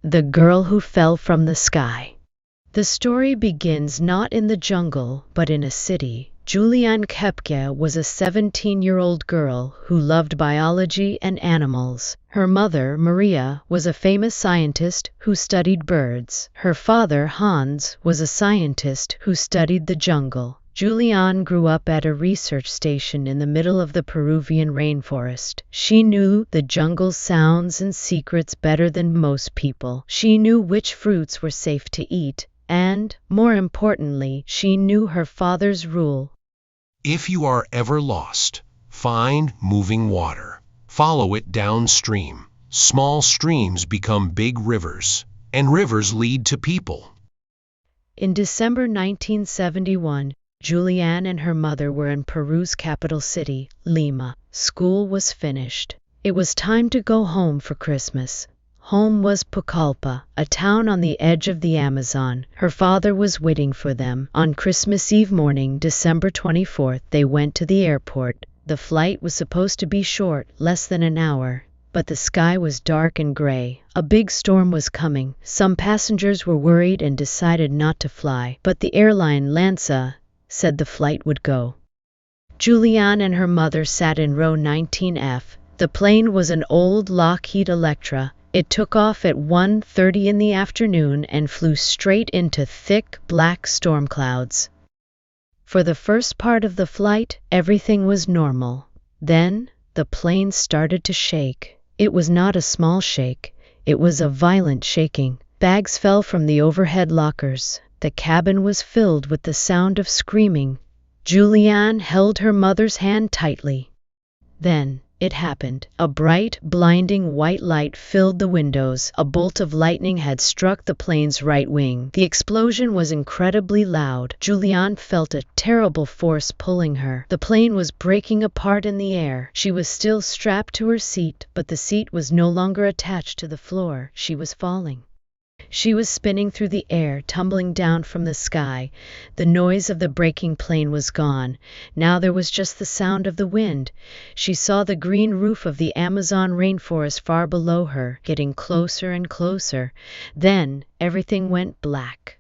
The Girl Who Fell from the Sky. The story begins not in the jungle, but in a city. Juliane Koepcke was a 17-year-old girl who loved biology and animals. Her mother, Maria, was a famous scientist who studied birds. Her father, Hans, was a scientist who studied the jungle. Juliane grew up at a research station in the middle of the Peruvian rainforest. She knew the jungle's sounds and secrets better than most people. She knew which fruits were safe to eat, and, more importantly, she knew her father's rule. If you are ever lost, find moving water. Follow it downstream. Small streams become big rivers, and rivers lead to people. In December 1971, Juliane and her mother were in Peru's capital city, Lima. School was finished. It was time to go home for Christmas. Home was Koepcke, a town on the edge of the Amazon. Her father was waiting for them. On Christmas Eve morning, December 24th, they went to the airport. The flight was supposed to be short, less than an hour. But the sky was dark and gray. A big storm was coming. Some passengers were worried and decided not to fly. But the airline, LANSA, said the flight would go. Juliane and her mother sat in row 19F. The plane was an old Lockheed Electra. It took off at 1:30 in the afternoon and flew straight into thick, black storm clouds. For the first part of the flight, everything was normal. Then, the plane started to shake. It was not a small shake. It was a violent shaking. Bags fell from the overhead lockers. The cabin was filled with the sound of screaming. Juliane held her mother's hand tightly. Then, it happened. A bright, blinding white light filled the windows. A bolt of lightning had struck the plane's right wing. The explosion was incredibly loud. Juliane felt a terrible force pulling her. The plane was breaking apart in the air. She was still strapped to her seat, but the seat was no longer attached to the floor. She was falling. She was spinning through the air, tumbling down from the sky. The noise of the breaking plane was gone. Now there was just the sound of the wind. She saw the green roof of the Amazon rainforest far below her, getting closer and closer. Then, everything went black.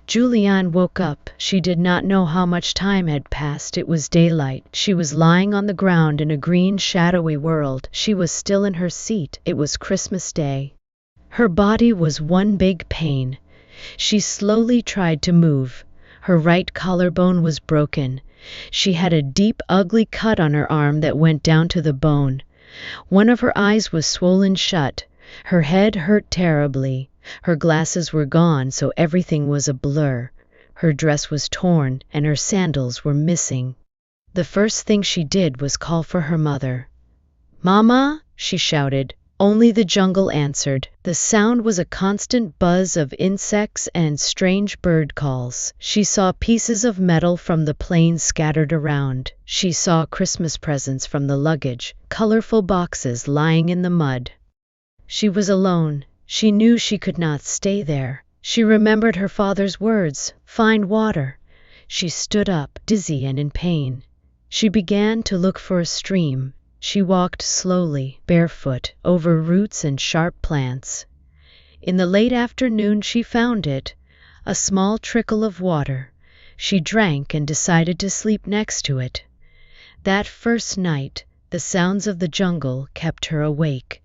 Juliane woke up. She did not know how much time had passed. It was daylight. She was lying on the ground in a green, shadowy world. She was still in her seat. It was Christmas Day. Her body was one big pain. She slowly tried to move. Her right collarbone was broken. She had a deep, ugly cut on her arm that went down to the bone. One of her eyes was swollen shut. Her head hurt terribly. Her glasses were gone, so everything was a blur. Her dress was torn, and her sandals were missing. The first thing she did was call for her mother. "Mama!" she shouted. Only the jungle answered. The sound was a constant buzz of insects and strange bird calls. She saw pieces of metal from the plane scattered around. She saw Christmas presents from the luggage, colorful boxes lying in the mud. She was alone. She knew she could not stay there. She remembered her father's words, "Find water." She stood up, dizzy and in pain. She began to look for a stream. She walked slowly, barefoot, over roots and sharp plants. In the late afternoon she found it, a small trickle of water. She drank and decided to sleep next to it. That first night, the sounds of the jungle kept her awake.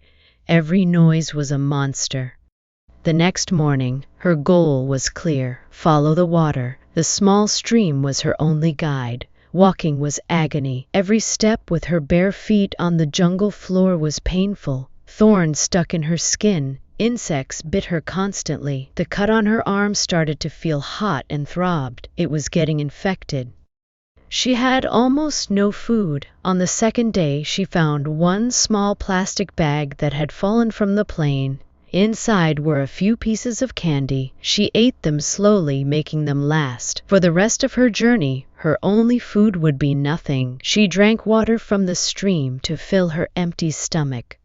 Every noise was a monster. The next morning, her goal was clear: follow the water. The small stream was her only guide. Walking was agony. Every step with her bare feet on the jungle floor was painful. Thorns stuck in her skin. Insects bit her constantly. The cut on her arm started to feel hot and throbbed. It was getting infected. She had almost no food. On the second day, she found one small plastic bag that had fallen from the plane. Inside were a few pieces of candy. She ate them slowly, making them last. For the rest of her journey, her only food would be nothing. She drank water from the stream to fill her empty stomach.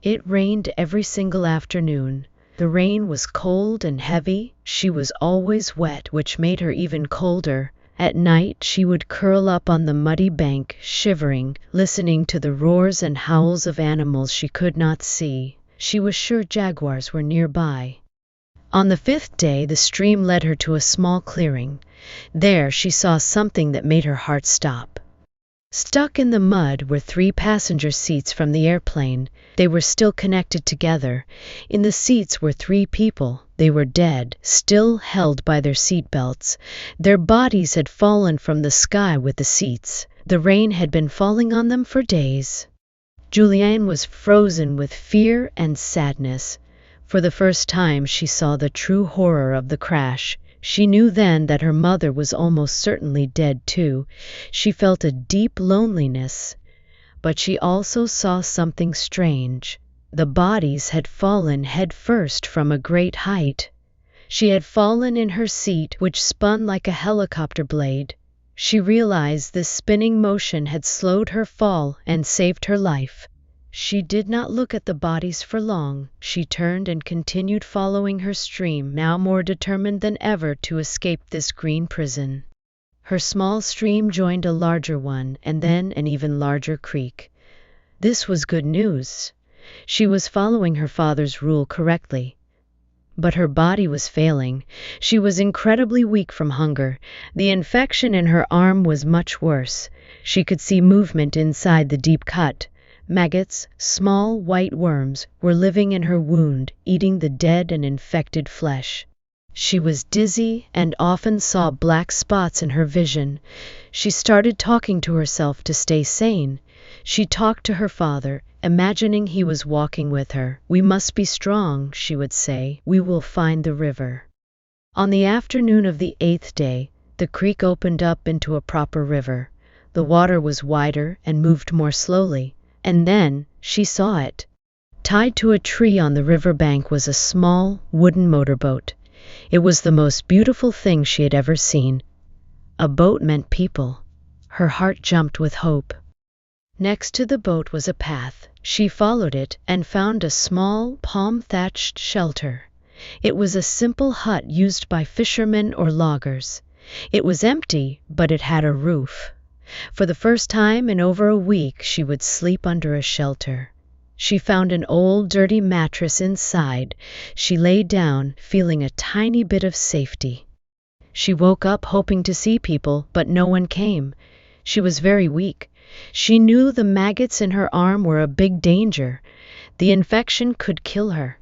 It rained every single afternoon. The rain was cold and heavy. She was always wet, which made her even colder. At night, she would curl up on the muddy bank, shivering, listening to the roars and howls of animals she could not see. She was sure jaguars were nearby. On the 5th day, the stream led her to a small clearing. There she saw something that made her heart stop. Stuck in the mud were 3 passenger seats from the airplane. They were still connected together. In the seats were 3 people. They were dead, still held by their seat belts. Their bodies had fallen from the sky with the seats. The rain had been falling on them for days. Juliane was frozen with fear and sadness. For the first time she saw the true horror of the crash. She knew then that her mother was almost certainly dead too. She felt a deep loneliness. But she also saw something strange. The bodies had fallen head first from a great height. She had fallen in her seat, which spun like a helicopter blade. She realized this spinning motion had slowed her fall and saved her life. She did not look at the bodies for long. She turned and continued following her stream, now more determined than ever to escape this green prison. Her small stream joined a larger one, and then an even larger creek. This was good news. She was following her father's rule correctly. But her body was failing. She was incredibly weak from hunger. The infection in her arm was much worse. She could see movement inside the deep cut. Maggots, small white worms, were living in her wound, eating the dead and infected flesh. She was dizzy and often saw black spots in her vision. She started talking to herself to stay sane. She talked to her father, imagining he was walking with her. "We must be strong," she would say. "We will find the river." On the afternoon of the 8th day, the creek opened up into a proper river. The water was wider and moved more slowly. And then she saw it. Tied to a tree on the river bank was a small wooden motorboat. It was the most beautiful thing she had ever seen. A boat meant people. Her heart jumped with hope. Next to the boat was a path. She followed it and found a small palm-thatched shelter. It was a simple hut used by fishermen or loggers. It was empty, but it had a roof. For the first time in over a week, she would sleep under a shelter. She found an old, dirty mattress inside. She lay down, feeling a tiny bit of safety. She woke up hoping to see people, but no one came. She was very weak. She knew the maggots in her arm were a big danger. The infection could kill her.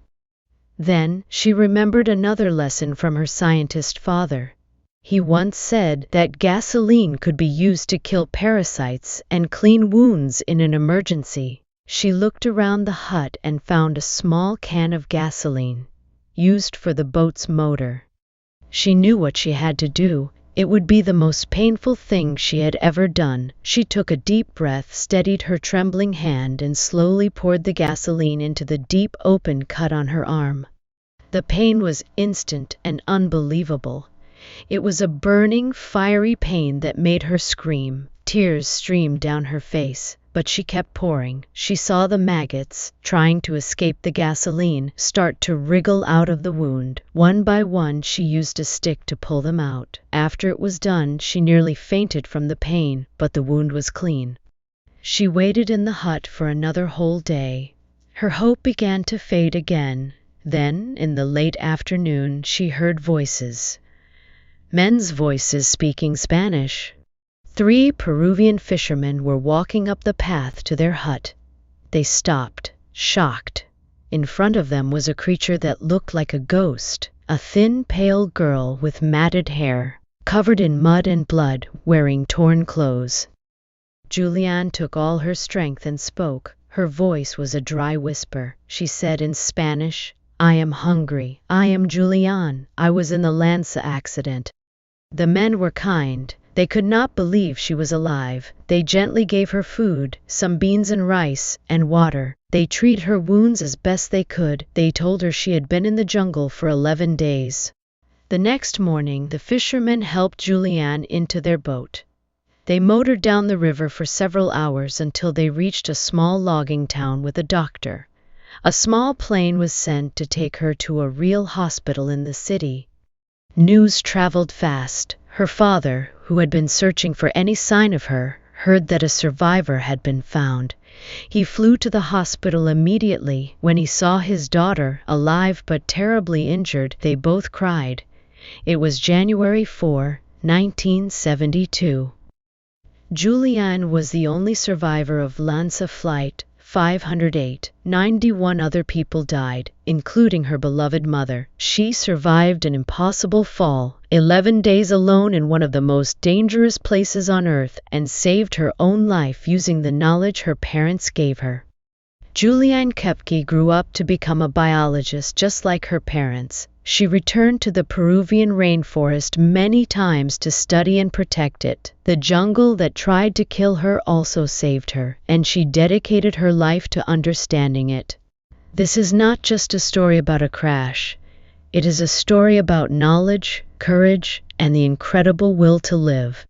Then she remembered another lesson from her scientist father. He once said that gasoline could be used to kill parasites and clean wounds in an emergency. She looked around the hut and found a small can of gasoline, used for the boat's motor. She knew what she had to do. It would be the most painful thing she had ever done. She took a deep breath, steadied her trembling hand, and slowly poured the gasoline into the deep open cut on her arm. The pain was instant and unbelievable. It was a burning, fiery pain that made her scream. Tears streamed down her face, but she kept pouring. She saw the maggots, trying to escape the gasoline, start to wriggle out of the wound. One by one, she used a stick to pull them out. After it was done, she nearly fainted from the pain, but the wound was clean. She waited in the hut for another whole day. Her hope began to fade again. Then, in the late afternoon, she heard voices. Men's voices speaking Spanish. 3 Peruvian fishermen were walking up the path to their hut. They stopped, shocked. In front of them was a creature that looked like a ghost, a thin, pale girl with matted hair, covered in mud and blood, wearing torn clothes. Juliane took all her strength and spoke. Her voice was a dry whisper. She said in Spanish, "I am hungry. I am Juliane. I was in the Lanza accident." The men were kind. They could not believe she was alive. They gently gave her food, some beans and rice, and water. They treated her wounds as best they could. They told her she had been in the jungle for 11 days. The next morning, the fishermen helped Juliane into their boat. They motored down the river for several hours until they reached a small logging town with a doctor. A small plane was sent to take her to a real hospital in the city. News traveled fast. Her father, who had been searching for any sign of her, heard that a survivor had been found. He flew to the hospital immediately. When he saw his daughter, alive but terribly injured, they both cried. It was January 4, 1972. Juliane was the only survivor of Lanza Flight 508. 91 other people died, including her beloved mother. She survived an impossible fall, 11 days alone in one of the most dangerous places on Earth, and saved her own life using the knowledge her parents gave her. Juliane Koepcke grew up to become a biologist just like her parents. She returned to the Peruvian rainforest many times to study and protect it. The jungle that tried to kill her also saved her, and she dedicated her life to understanding it. This is not just a story about a crash. It is a story about knowledge, courage, and the incredible will to live.